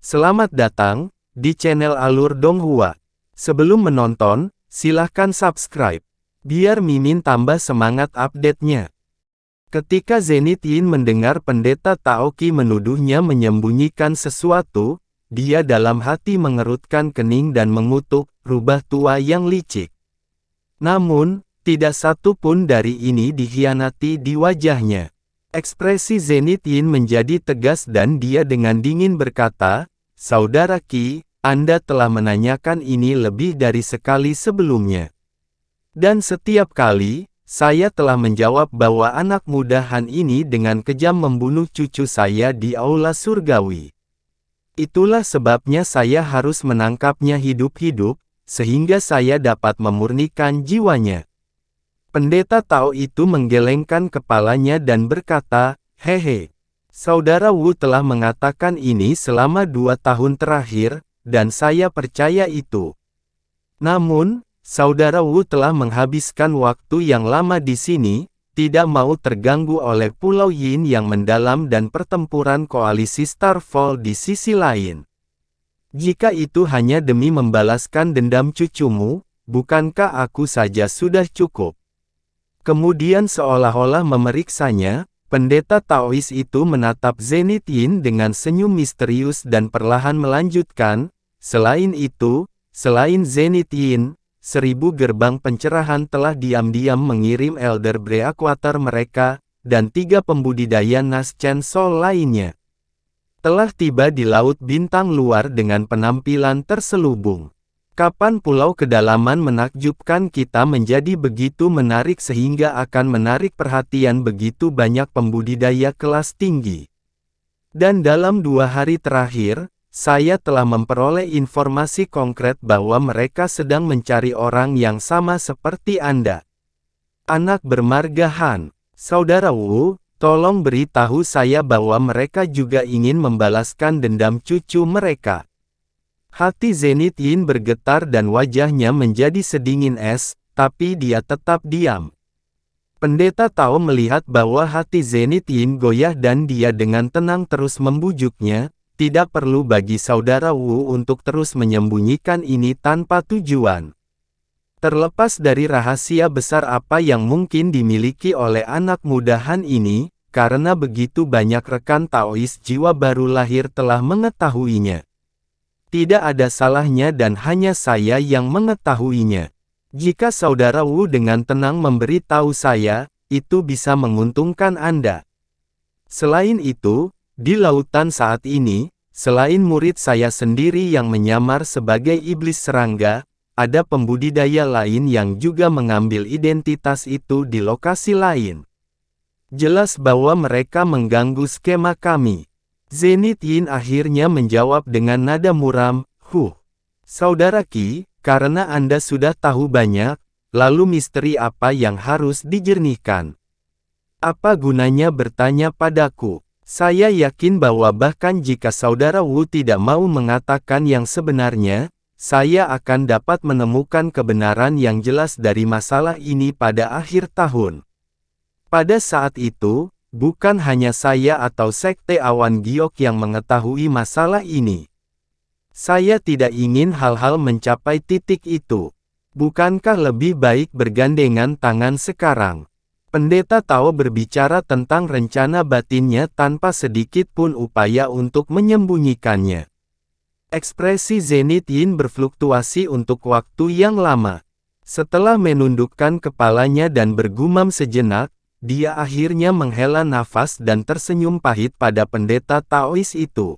Selamat datang di channel Alur Donghua. Sebelum menonton, silahkan subscribe, biar Mimin tambah semangat update-nya. Ketika Zenith Yin mendengar pendeta Taoqi menuduhnya menyembunyikan sesuatu, dia dalam hati mengerutkan kening dan mengutuk rubah tua yang licik. Namun, tidak satu pun dari ini dikhianati di wajahnya. Ekspresi Zenith Yin menjadi tegas dan dia dengan dingin berkata, "Saudara Qi, Anda telah menanyakan ini lebih dari sekali sebelumnya. Dan setiap kali, saya telah menjawab bahwa anak muda Han ini dengan kejam membunuh cucu saya di aula surgawi. Itulah sebabnya saya harus menangkapnya hidup-hidup, sehingga saya dapat memurnikan jiwanya." Pendeta Tao itu menggelengkan kepalanya dan berkata, "Hehe, Saudara Wu telah mengatakan ini selama 2 tahun terakhir, dan saya percaya itu. Namun, Saudara Wu telah menghabiskan waktu yang lama di sini, tidak mau terganggu oleh Pulau Yin yang mendalam dan pertempuran koalisi Starfall di sisi lain. Jika itu hanya demi membalaskan dendam cucumu, bukankah aku saja sudah cukup?" Kemudian seolah-olah memeriksanya, pendeta Taois itu menatap Zenith Yin dengan senyum misterius dan perlahan melanjutkan, selain Zenith Yin, 1000 gerbang pencerahan telah diam-diam mengirim Elder Breakwater mereka, dan 3 pembudidaya Nas Chen Sol lainnya telah tiba di Laut Bintang Luar dengan penampilan terselubung. Kapan pulau kedalaman menakjubkan kita menjadi begitu menarik sehingga akan menarik perhatian begitu banyak pembudidaya kelas tinggi? Dan dalam 2 hari terakhir, saya telah memperoleh informasi konkret bahwa mereka sedang mencari orang yang sama seperti Anda. Anak bermarga Han, Saudara Wu, tolong beritahu saya bahwa mereka juga ingin membalaskan dendam cucu mereka." Hati Zenith Yin bergetar dan wajahnya menjadi sedingin es, tapi dia tetap diam. Pendeta Tao melihat bahwa hati Zenith Yin goyah dan dia dengan tenang terus membujuknya, "Tidak perlu bagi Saudara Wu untuk terus menyembunyikan ini tanpa tujuan. Terlepas dari rahasia besar apa yang mungkin dimiliki oleh anak muda Han ini, karena begitu banyak rekan Taois jiwa baru lahir telah mengetahuinya. Tidak ada salahnya dan hanya saya yang mengetahuinya. Jika Saudara Wu dengan tenang memberitahu saya, itu bisa menguntungkan Anda. Selain itu, di lautan saat ini, selain murid saya sendiri yang menyamar sebagai iblis serangga, ada pembudidaya lain yang juga mengambil identitas itu di lokasi lain. Jelas bahwa mereka mengganggu skema kami." Zenith Yin akhirnya menjawab dengan nada muram, Saudara Qi, karena Anda sudah tahu banyak, lalu misteri apa yang harus dijernihkan? Apa gunanya bertanya padaku? Saya yakin bahwa bahkan jika Saudara Wu tidak mau mengatakan yang sebenarnya, saya akan dapat menemukan kebenaran yang jelas dari masalah ini pada akhir tahun. Pada saat itu, bukan hanya saya atau Sekte Awan Giok yang mengetahui masalah ini. Saya tidak ingin hal-hal mencapai titik itu. Bukankah lebih baik bergandengan tangan sekarang? Pendeta Tao berbicara tentang rencana batinnya tanpa sedikit pun upaya untuk menyembunyikannya. Ekspresi Zenith Yin berfluktuasi untuk waktu yang lama. Setelah menundukkan kepalanya dan bergumam sejenak, dia akhirnya menghela nafas dan tersenyum pahit pada pendeta Taois itu.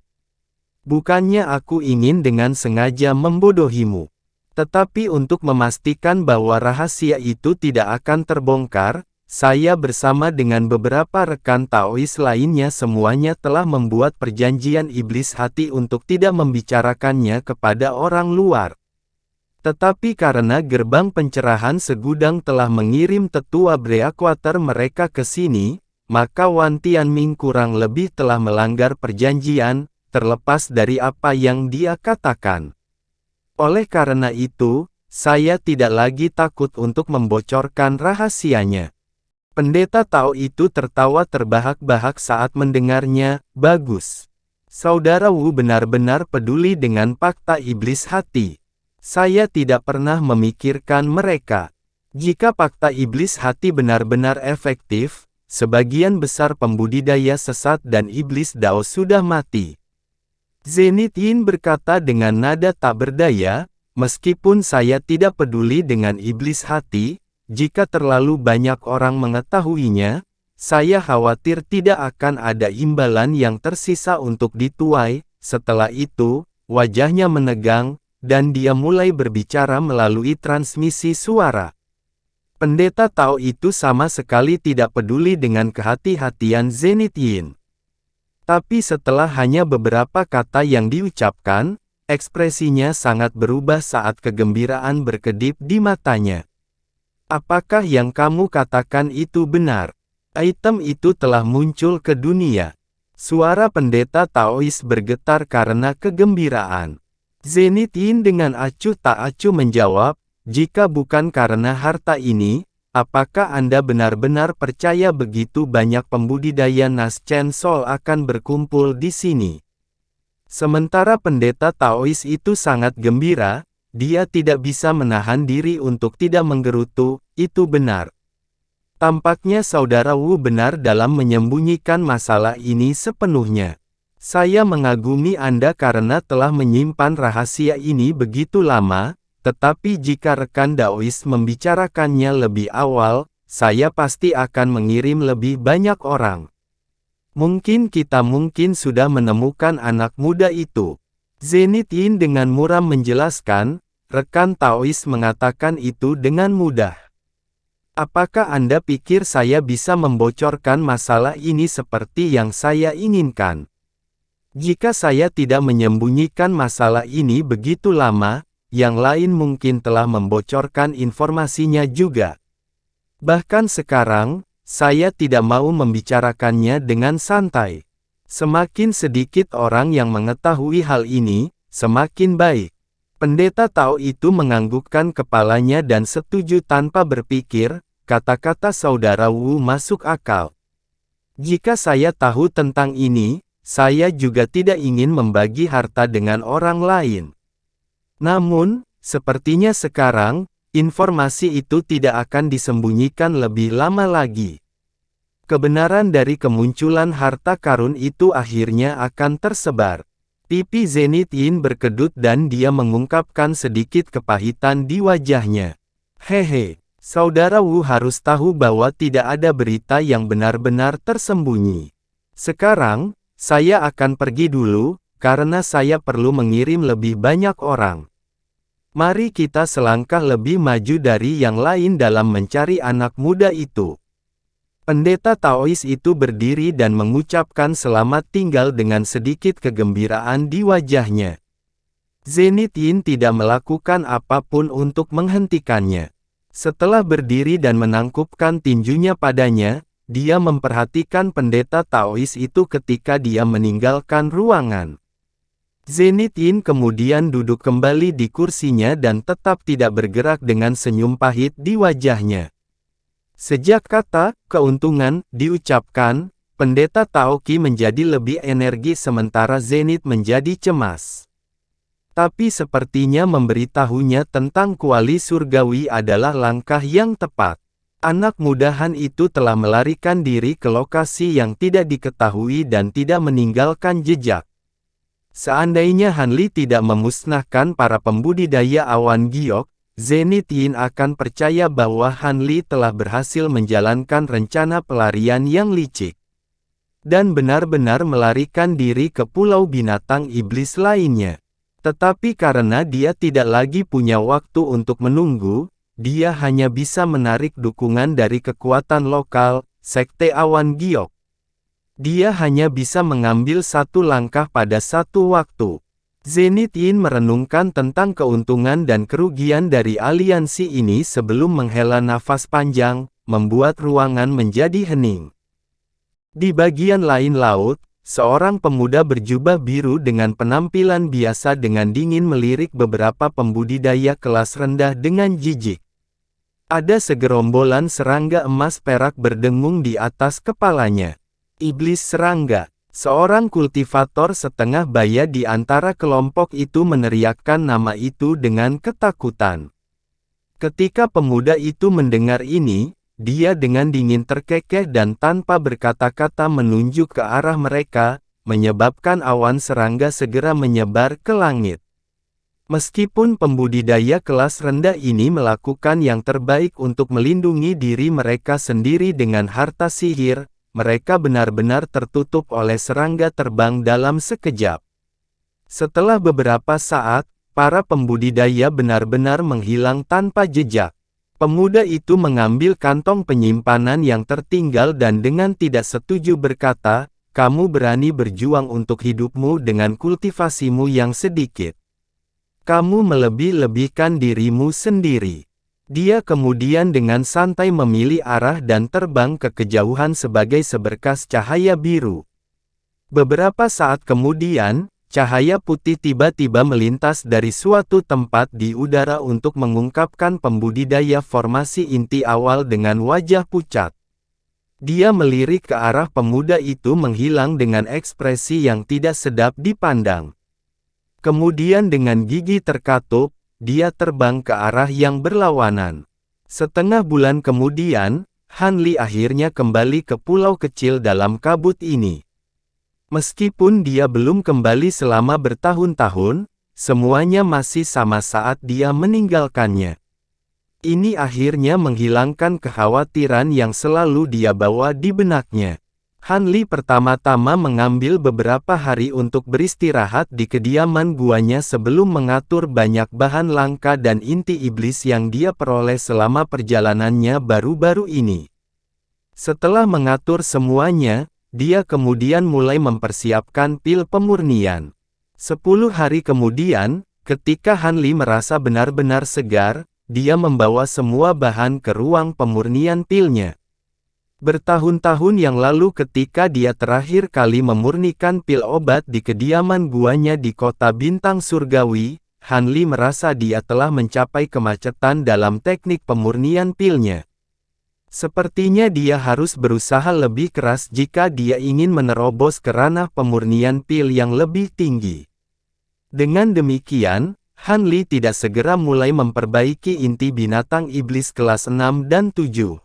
"Bukannya aku ingin dengan sengaja membodohimu. Tetapi untuk memastikan bahwa rahasia itu tidak akan terbongkar, saya bersama dengan beberapa rekan Taois lainnya semuanya telah membuat perjanjian iblis hati untuk tidak membicarakannya kepada orang luar. Tetapi karena gerbang pencerahan segudang telah mengirim tetua Breakwater mereka ke sini, maka Wan Tianming kurang lebih telah melanggar perjanjian, terlepas dari apa yang dia katakan. Oleh karena itu, saya tidak lagi takut untuk membocorkan rahasianya." Pendeta Tao itu tertawa terbahak-bahak saat mendengarnya. "Bagus. Saudara Wu benar-benar peduli dengan fakta iblis hati. Saya tidak pernah memikirkan mereka. Jika fakta iblis hati benar-benar efektif, sebagian besar pembudidaya sesat dan iblis Dao sudah mati. Zenith Yin berkata dengan nada tak berdaya, meskipun saya tidak peduli dengan iblis hati, jika terlalu banyak orang mengetahuinya, saya khawatir tidak akan ada imbalan yang tersisa untuk dituai. Setelah itu, wajahnya menegang, dan dia mulai berbicara melalui transmisi suara. Pendeta Tao itu sama sekali tidak peduli dengan kehati-hatian Zenith Yin. Tapi setelah hanya beberapa kata yang diucapkan, ekspresinya sangat berubah saat kegembiraan berkedip di matanya. Apakah yang kamu katakan itu benar? Item itu telah muncul ke dunia. Suara pendeta Taois bergetar karena kegembiraan. Zenith Yin dengan acuh tak acuh menjawab, jika bukan karena harta ini, apakah Anda benar-benar percaya begitu banyak pembudidaya Nas Chen Sol akan berkumpul di sini? Sementara pendeta Taois itu sangat gembira, dia tidak bisa menahan diri untuk tidak menggerutu, itu benar. Tampaknya saudara Wu benar dalam menyembunyikan masalah ini sepenuhnya. Saya mengagumi Anda karena telah menyimpan rahasia ini begitu lama, tetapi jika rekan Daois membicarakannya lebih awal, saya pasti akan mengirim lebih banyak orang. Mungkin kita sudah menemukan anak muda itu. Zenith Yin dengan muram menjelaskan, rekan Taois mengatakan itu dengan mudah. Apakah Anda pikir saya bisa membocorkan masalah ini seperti yang saya inginkan? Jika saya tidak menyembunyikan masalah ini begitu lama, yang lain mungkin telah membocorkan informasinya juga. Bahkan sekarang, saya tidak mau membicarakannya dengan santai. Semakin sedikit orang yang mengetahui hal ini, semakin baik. Pendeta Tao itu menganggukkan kepalanya dan setuju tanpa berpikir, kata-kata saudara Wu masuk akal. Jika saya tahu tentang ini, saya juga tidak ingin membagi harta dengan orang lain. Namun, sepertinya sekarang, informasi itu tidak akan disembunyikan lebih lama lagi. Kebenaran dari kemunculan harta karun itu akhirnya akan tersebar. Pipi Zenith Yin berkedut dan dia mengungkapkan sedikit kepahitan di wajahnya. Hehe, saudara Wu harus tahu bahwa tidak ada berita yang benar-benar tersembunyi. Sekarang, saya akan pergi dulu, karena saya perlu mengirim lebih banyak orang. Mari kita selangkah lebih maju dari yang lain dalam mencari anak muda itu. Pendeta Taois itu berdiri dan mengucapkan selamat tinggal dengan sedikit kegembiraan di wajahnya. Zenith Yin tidak melakukan apapun untuk menghentikannya. Setelah berdiri dan menangkupkan tinjunya padanya, dia memperhatikan pendeta Taois itu ketika dia meninggalkan ruangan. Zenith Yin kemudian duduk kembali di kursinya dan tetap tidak bergerak dengan senyum pahit di wajahnya. Sejak kata keuntungan diucapkan, pendeta Taoki menjadi lebih energi sementara Zenith menjadi cemas. Tapi sepertinya memberitahunya tentang kuali surgawi adalah langkah yang tepat. Anak mudahan itu telah melarikan diri ke lokasi yang tidak diketahui dan tidak meninggalkan jejak. Seandainya Hanli tidak memusnahkan para pembudidaya awan giok, Zenith Yin akan percaya bahwa Hanli telah berhasil menjalankan rencana pelarian yang licik. Dan benar-benar melarikan diri ke pulau binatang iblis lainnya. Tetapi karena dia tidak lagi punya waktu untuk menunggu, dia hanya bisa menarik dukungan dari kekuatan lokal, Sekte Awan Giok. Dia hanya bisa mengambil satu langkah pada satu waktu. Zenith Yin merenungkan tentang keuntungan dan kerugian dari aliansi ini sebelum menghela nafas panjang, membuat ruangan menjadi hening. Di bagian lain laut, seorang pemuda berjubah biru dengan penampilan biasa dengan dingin melirik beberapa pembudidaya kelas rendah dengan jijik. Ada segerombolan serangga emas perak berdengung di atas kepalanya. Iblis serangga. Seorang kultivator setengah baya di antara kelompok itu meneriakkan nama itu dengan ketakutan. Ketika pemuda itu mendengar ini, dia dengan dingin terkekeh dan tanpa berkata-kata menunjuk ke arah mereka, menyebabkan awan serangga segera menyebar ke langit. Meskipun pembudidaya kelas rendah ini melakukan yang terbaik untuk melindungi diri mereka sendiri dengan harta sihir, mereka benar-benar tertutup oleh serangga terbang dalam sekejap. Setelah beberapa saat, para pembudidaya benar-benar menghilang tanpa jejak. Pemuda itu mengambil kantong penyimpanan yang tertinggal dan dengan tidak setuju berkata, "Kamu berani berjuang untuk hidupmu dengan kultivasimu yang sedikit. Kamu melebih-lebihkan dirimu sendiri." Dia kemudian dengan santai memilih arah dan terbang ke kejauhan sebagai seberkas cahaya biru. Beberapa saat kemudian, cahaya putih tiba-tiba melintas dari suatu tempat di udara untuk mengungkapkan pembudidaya formasi inti awal dengan wajah pucat. Dia melirik ke arah pemuda itu menghilang dengan ekspresi yang tidak sedap dipandang. Kemudian dengan gigi terkatup, dia terbang ke arah yang berlawanan. Setengah bulan kemudian, Han Li akhirnya kembali ke pulau kecil dalam kabut ini. Meskipun dia belum kembali selama bertahun-tahun, semuanya masih sama saat dia meninggalkannya. Ini akhirnya menghilangkan kekhawatiran yang selalu dia bawa di benaknya. Han Li pertama-tama mengambil beberapa hari untuk beristirahat di kediaman guanya sebelum mengatur banyak bahan langka dan inti iblis yang dia peroleh selama perjalanannya baru-baru ini. Setelah mengatur semuanya, dia kemudian mulai mempersiapkan pil pemurnian. 10 hari kemudian, ketika Han Li merasa benar-benar segar, dia membawa semua bahan ke ruang pemurnian pilnya. Bertahun-tahun yang lalu ketika dia terakhir kali memurnikan pil obat di kediaman guanya di kota bintang surgawi, Han Li merasa dia telah mencapai kemacetan dalam teknik pemurnian pilnya. Sepertinya dia harus berusaha lebih keras jika dia ingin menerobos ke ranah pemurnian pil yang lebih tinggi. Dengan demikian, Han Li tidak segera mulai memperbaiki inti binatang iblis kelas 6 dan 7.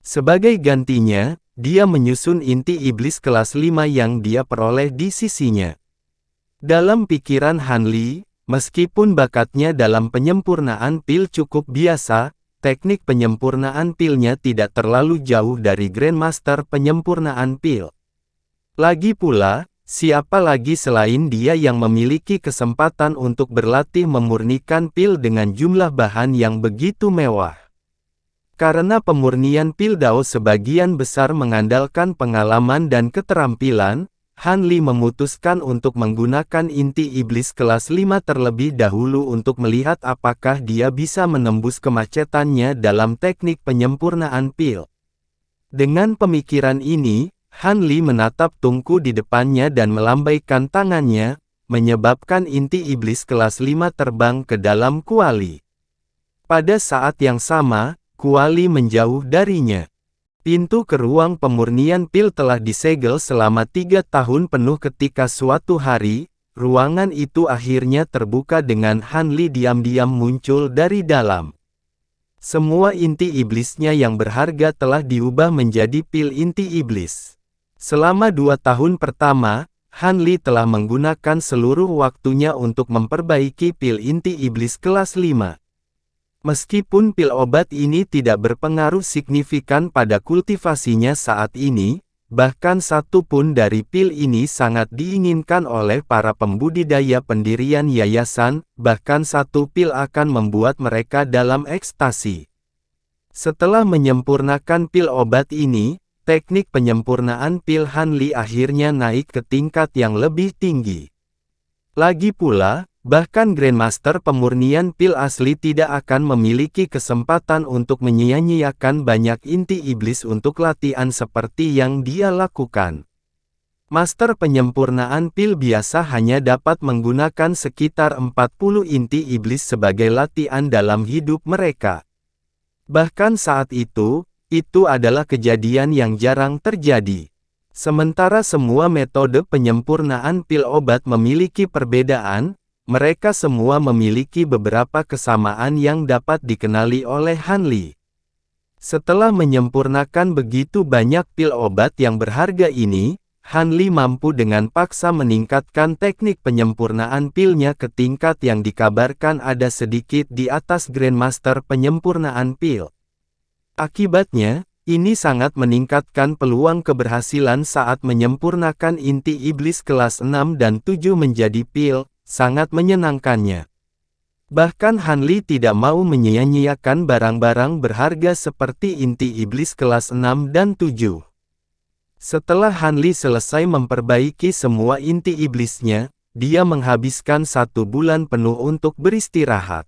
Sebagai gantinya, dia menyusun inti iblis kelas 5 yang dia peroleh di sisinya. Dalam pikiran Han Li, meskipun bakatnya dalam penyempurnaan pil cukup biasa, teknik penyempurnaan pilnya tidak terlalu jauh dari Grandmaster penyempurnaan pil. Lagi pula, siapa lagi selain dia yang memiliki kesempatan untuk berlatih memurnikan pil dengan jumlah bahan yang begitu mewah. Karena pemurnian pil Dao sebagian besar mengandalkan pengalaman dan keterampilan, Han Li memutuskan untuk menggunakan inti iblis kelas 5 terlebih dahulu untuk melihat apakah dia bisa menembus kemacetannya dalam teknik penyempurnaan pil. Dengan pemikiran ini, Han Li menatap tungku di depannya dan melambaikan tangannya, menyebabkan inti iblis kelas 5 terbang ke dalam kuali. Pada saat yang sama, kuali menjauh darinya. Pintu ke ruang pemurnian pil telah disegel selama 3 tahun penuh ketika suatu hari, ruangan itu akhirnya terbuka dengan Han Li diam-diam muncul dari dalam. Semua inti iblisnya yang berharga telah diubah menjadi pil inti iblis. Selama 2 tahun pertama, Han Li telah menggunakan seluruh waktunya untuk memperbaiki pil inti iblis kelas 5. Meskipun pil obat ini tidak berpengaruh signifikan pada kultivasinya saat ini, bahkan satu pun dari pil ini sangat diinginkan oleh para pembudidaya pendirian yayasan, bahkan satu pil akan membuat mereka dalam ekstasi. Setelah menyempurnakan pil obat ini, teknik penyempurnaan pil Han Li akhirnya naik ke tingkat yang lebih tinggi. Lagi pula, bahkan Grandmaster pemurnian pil asli tidak akan memiliki kesempatan untuk menyia-nyiakan banyak inti iblis untuk latihan seperti yang dia lakukan. Master penyempurnaan pil biasa hanya dapat menggunakan sekitar 40 inti iblis sebagai latihan dalam hidup mereka. Bahkan saat itu adalah kejadian yang jarang terjadi. Sementara semua metode penyempurnaan pil obat memiliki perbedaan, mereka semua memiliki beberapa kesamaan yang dapat dikenali oleh Han Li. Setelah menyempurnakan begitu banyak pil obat yang berharga ini, Han Li mampu dengan paksa meningkatkan teknik penyempurnaan pilnya ke tingkat yang dikabarkan ada sedikit di atas Grandmaster penyempurnaan pil. Akibatnya, ini sangat meningkatkan peluang keberhasilan saat menyempurnakan inti iblis kelas 6 dan 7 menjadi pil, sangat menyenangkannya. Bahkan Han Li tidak mau menyia-nyiakan barang-barang berharga seperti inti iblis kelas 6 dan 7. Setelah Han Li selesai memperbaiki semua inti iblisnya, dia menghabiskan 1 bulan penuh untuk beristirahat.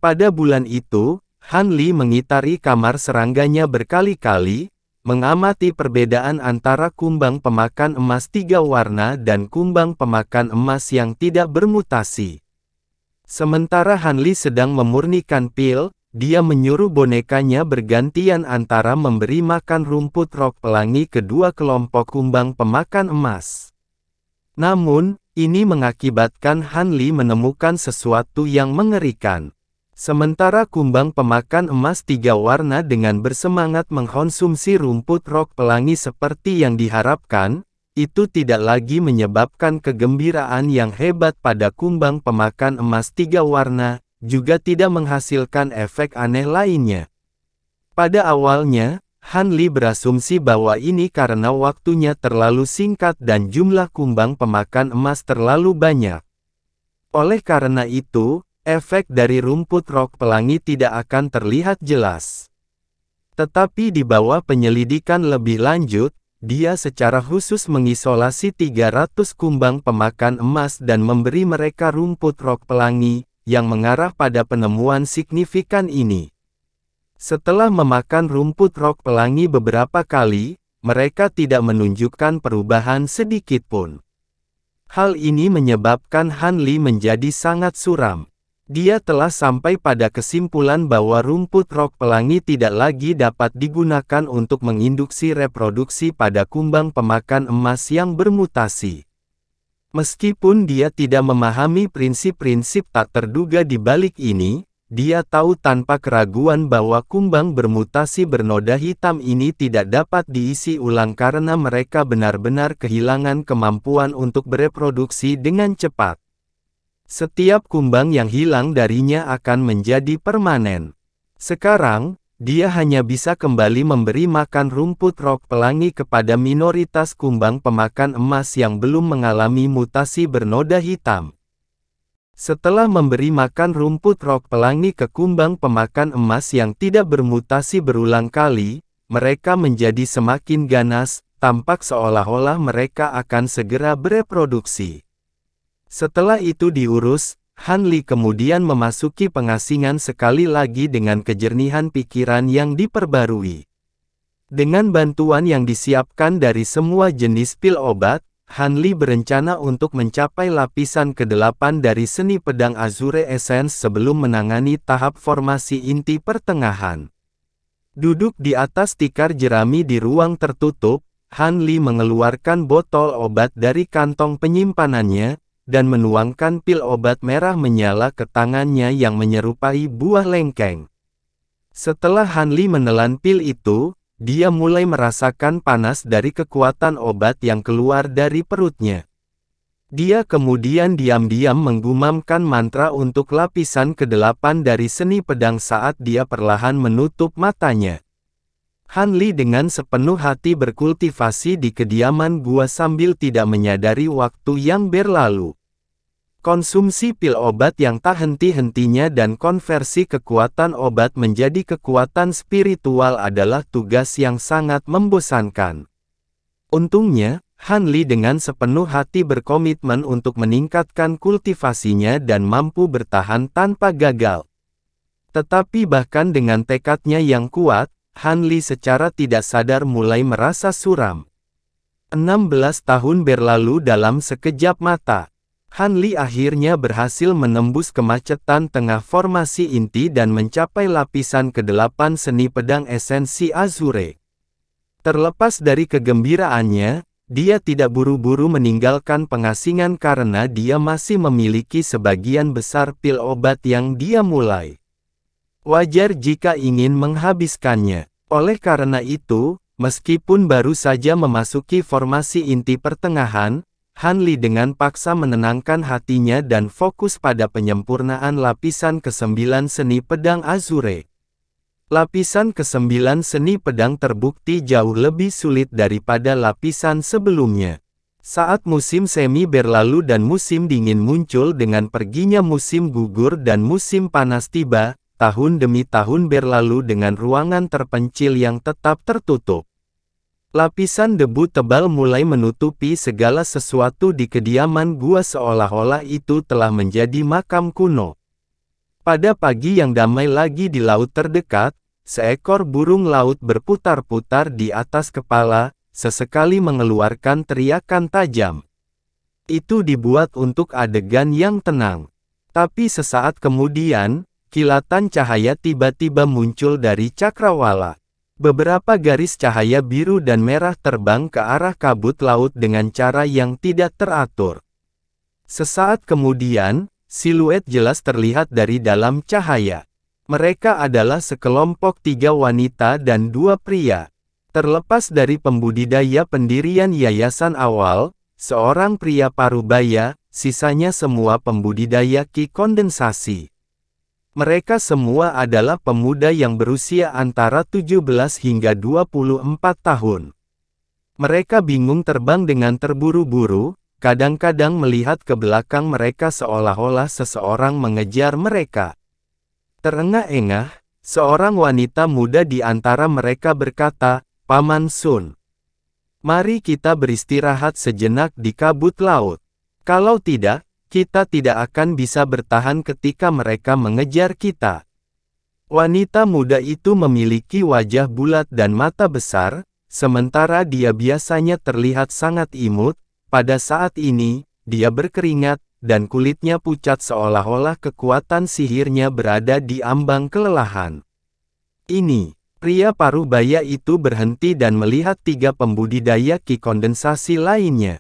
Pada bulan itu, Han Li mengitari kamar serangganya berkali-kali, mengamati perbedaan antara kumbang pemakan emas 3 warna dan kumbang pemakan emas yang tidak bermutasi. Sementara Han Li sedang memurnikan pil, dia menyuruh bonekanya bergantian antara memberi makan rumput rok pelangi kedua kelompok kumbang pemakan emas. Namun, ini mengakibatkan Han Li menemukan sesuatu yang mengerikan. Sementara kumbang pemakan emas 3 warna dengan bersemangat mengkonsumsi rumput rok pelangi seperti yang diharapkan, itu tidak lagi menyebabkan kegembiraan yang hebat pada kumbang pemakan emas 3 warna, juga tidak menghasilkan efek aneh lainnya. Pada awalnya, Han Li berasumsi bahwa ini karena waktunya terlalu singkat dan jumlah kumbang pemakan emas terlalu banyak. Oleh karena itu, efek dari rumput rok pelangi tidak akan terlihat jelas. Tetapi di bawah penyelidikan lebih lanjut, dia secara khusus mengisolasi 300 kumbang pemakan emas dan memberi mereka rumput rok pelangi, yang mengarah pada penemuan signifikan ini. Setelah memakan rumput rok pelangi beberapa kali, mereka tidak menunjukkan perubahan sedikit pun. Hal ini menyebabkan Han Li menjadi sangat suram. Dia telah sampai pada kesimpulan bahwa rumput rok pelangi tidak lagi dapat digunakan untuk menginduksi reproduksi pada kumbang pemakan emas yang bermutasi. Meskipun dia tidak memahami prinsip-prinsip tak terduga di balik ini, dia tahu tanpa keraguan bahwa kumbang bermutasi bernoda hitam ini tidak dapat diisi ulang karena mereka benar-benar kehilangan kemampuan untuk bereproduksi dengan cepat. Setiap kumbang yang hilang darinya akan menjadi permanen. Sekarang, dia hanya bisa kembali memberi makan rumput rok pelangi kepada minoritas kumbang pemakan emas yang belum mengalami mutasi bernoda hitam. Setelah memberi makan rumput rok pelangi ke kumbang pemakan emas yang tidak bermutasi berulang kali, mereka menjadi semakin ganas, tampak seolah-olah mereka akan segera bereproduksi. Setelah itu diurus, Han Li kemudian memasuki pengasingan sekali lagi dengan kejernihan pikiran yang diperbarui. Dengan bantuan yang disiapkan dari semua jenis pil obat, Han Li berencana untuk mencapai lapisan ke-8 dari seni pedang Azure Essence sebelum menangani tahap formasi inti pertengahan. Duduk di atas tikar jerami di ruang tertutup, Han Li mengeluarkan botol obat dari kantong penyimpanannya, dan menuangkan pil obat merah menyala ke tangannya yang menyerupai buah lengkeng. Setelah Han Li menelan pil itu, dia mulai merasakan panas dari kekuatan obat yang keluar dari perutnya. Dia kemudian diam-diam menggumamkan mantra untuk lapisan ke-8 dari seni pedang saat dia perlahan menutup matanya. Han Li dengan sepenuh hati berkultivasi di kediaman gua sambil tidak menyadari waktu yang berlalu. Konsumsi pil obat yang tak henti-hentinya dan konversi kekuatan obat menjadi kekuatan spiritual adalah tugas yang sangat membosankan. Untungnya, Han Li dengan sepenuh hati berkomitmen untuk meningkatkan kultivasinya dan mampu bertahan tanpa gagal. Tetapi bahkan dengan tekadnya yang kuat, Han Li secara tidak sadar mulai merasa suram. 16 tahun berlalu dalam sekejap mata. Han Li akhirnya berhasil menembus kemacetan tengah formasi inti dan mencapai lapisan ke-8 seni pedang esensi Azure. Terlepas dari kegembiraannya, dia tidak buru-buru meninggalkan pengasingan karena dia masih memiliki sebagian besar pil obat yang dia mulai. Wajar jika ingin menghabiskannya. Oleh karena itu, meskipun baru saja memasuki formasi inti pertengahan, Han Li dengan paksa menenangkan hatinya dan fokus pada penyempurnaan lapisan ke-9 seni pedang Azure. Lapisan ke-9 seni pedang terbukti jauh lebih sulit daripada lapisan sebelumnya. Saat musim semi berlalu dan musim dingin muncul dengan perginya musim gugur dan musim panas tiba, tahun demi tahun berlalu dengan ruangan terpencil yang tetap tertutup. Lapisan debu tebal mulai menutupi segala sesuatu di kediaman gua seolah-olah itu telah menjadi makam kuno. Pada pagi yang damai lagi di laut terdekat, seekor burung laut berputar-putar di atas kepala, sesekali mengeluarkan teriakan tajam. Itu dibuat untuk adegan yang tenang. Tapi sesaat kemudian, kilatan cahaya tiba-tiba muncul dari cakrawala. Beberapa garis cahaya biru dan merah terbang ke arah kabut laut dengan cara yang tidak teratur. Sesaat kemudian, siluet jelas terlihat dari dalam cahaya. Mereka adalah sekelompok 3 wanita dan 2 pria. Terlepas dari pembudidaya pendirian yayasan awal, seorang pria parubaya, sisanya semua pembudidaya ki kondensasi. Mereka semua adalah pemuda yang berusia antara 17 hingga 24 tahun. Mereka bingung terbang dengan terburu-buru, kadang-kadang melihat ke belakang mereka seolah-olah seseorang mengejar mereka. Terengah-engah, seorang wanita muda di antara mereka berkata, "Paman Sun, mari kita beristirahat sejenak di kabut laut. Kalau tidak, kita tidak akan bisa bertahan ketika mereka mengejar kita." Wanita muda itu memiliki wajah bulat dan mata besar, sementara dia biasanya terlihat sangat imut. Pada saat ini, dia berkeringat, dan kulitnya pucat seolah-olah kekuatan sihirnya berada di ambang kelelahan. Ini, pria parubaya itu berhenti dan melihat 3 pembudidaya ki kondensasi lainnya.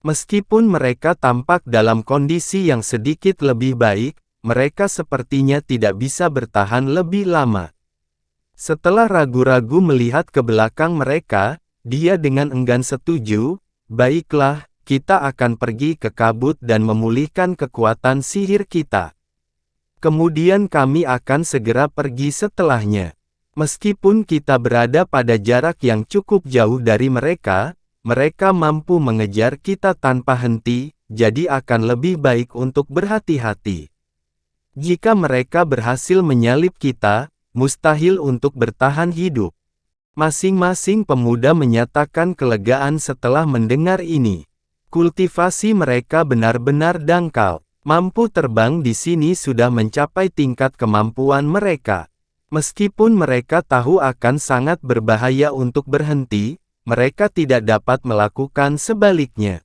Meskipun mereka tampak dalam kondisi yang sedikit lebih baik, mereka sepertinya tidak bisa bertahan lebih lama. Setelah ragu-ragu melihat ke belakang mereka, dia dengan enggan setuju. "Baiklah, kita akan pergi ke kabut dan memulihkan kekuatan sihir kita. Kemudian kami akan segera pergi setelahnya. Meskipun kita berada pada jarak yang cukup jauh dari mereka, mereka mampu mengejar kita tanpa henti, jadi akan lebih baik untuk berhati-hati. Jika mereka berhasil menyalip kita, mustahil untuk bertahan hidup." Masing-masing pemuda menyatakan kelegaan setelah mendengar ini. Kultivasi mereka benar-benar dangkal. Mampu terbang di sini sudah mencapai tingkat kemampuan mereka. Meskipun mereka tahu akan sangat berbahaya untuk berhenti, mereka tidak dapat melakukan sebaliknya.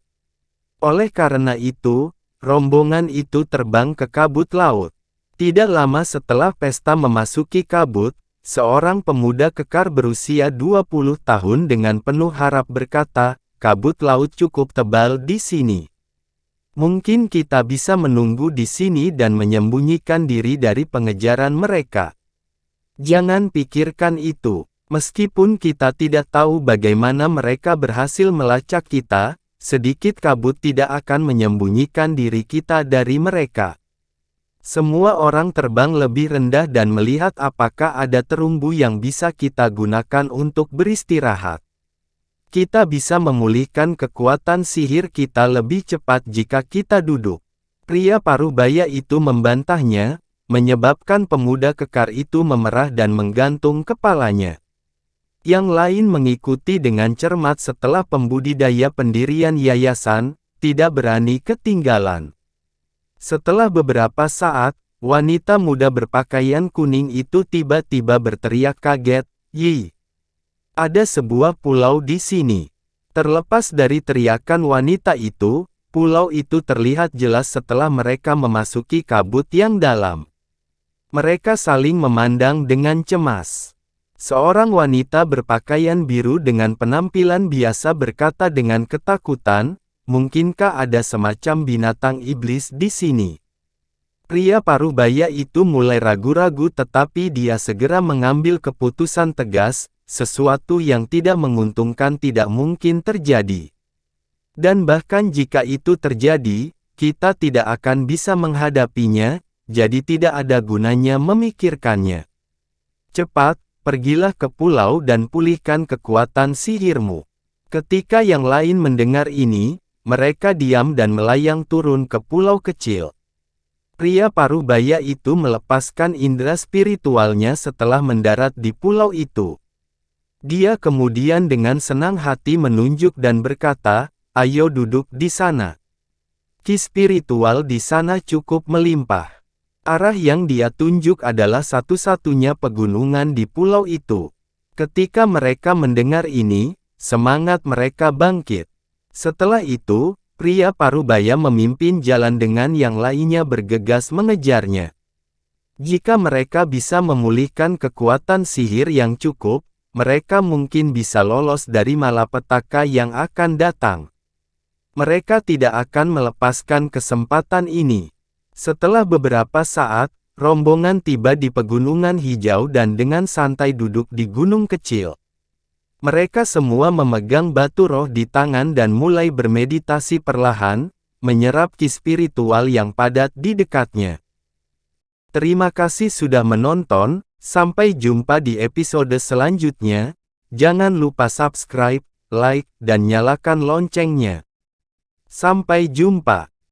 Oleh karena itu, rombongan itu terbang ke kabut laut. Tidak lama setelah pesta memasuki kabut, seorang pemuda kekar berusia 20 tahun dengan penuh harap berkata, "Kabut laut cukup tebal di sini. Mungkin kita bisa menunggu di sini dan menyembunyikan diri dari pengejaran mereka." Jangan pikirkan itu. Meskipun kita tidak tahu bagaimana mereka berhasil melacak kita, sedikit kabut tidak akan menyembunyikan diri kita dari mereka. Semua orang terbang lebih rendah dan melihat apakah ada terumbu yang bisa kita gunakan untuk beristirahat. Kita bisa memulihkan kekuatan sihir kita lebih cepat jika kita duduk. Pria parubaya itu membantahnya, menyebabkan pemuda kekar itu memerah dan menggantung kepalanya. Yang lain mengikuti dengan cermat setelah pembudidaya pendirian yayasan, tidak berani ketinggalan. Setelah beberapa saat, wanita muda berpakaian kuning itu tiba-tiba berteriak kaget, "Yi! Ada sebuah pulau di sini." Terlepas dari teriakan wanita itu, pulau itu terlihat jelas setelah mereka memasuki kabut yang dalam. Mereka saling memandang dengan cemas. Seorang wanita berpakaian biru dengan penampilan biasa berkata dengan ketakutan, "Mungkinkah ada semacam binatang iblis di sini?" Pria parubaya itu mulai ragu-ragu tetapi dia segera mengambil keputusan tegas, sesuatu yang tidak menguntungkan tidak mungkin terjadi. Dan bahkan jika itu terjadi, kita tidak akan bisa menghadapinya, jadi tidak ada gunanya memikirkannya. Cepat, pergilah ke pulau dan pulihkan kekuatan sihirmu. Ketika yang lain mendengar ini, mereka diam dan melayang turun ke pulau kecil. Pria parubaya itu melepaskan indera spiritualnya setelah mendarat di pulau itu. Dia kemudian dengan senang hati menunjuk dan berkata, "Ayo duduk di sana." Ki spiritual di sana cukup melimpah. Arah yang dia tunjuk adalah satu-satunya pegunungan di pulau itu. Ketika mereka mendengar ini, semangat mereka bangkit. Setelah itu, pria parubaya memimpin jalan dengan yang lainnya bergegas mengejarnya. Jika mereka bisa memulihkan kekuatan sihir yang cukup, mereka mungkin bisa lolos dari malapetaka yang akan datang. Mereka tidak akan melepaskan kesempatan ini. Setelah beberapa saat, rombongan tiba di Pegunungan Hijau dan dengan santai duduk di gunung kecil. Mereka semua memegang batu roh di tangan dan mulai bermeditasi perlahan, menyerap ki spiritual yang padat di dekatnya. Terima kasih sudah menonton, sampai jumpa di episode selanjutnya. Jangan lupa subscribe, like, dan nyalakan loncengnya. Sampai jumpa.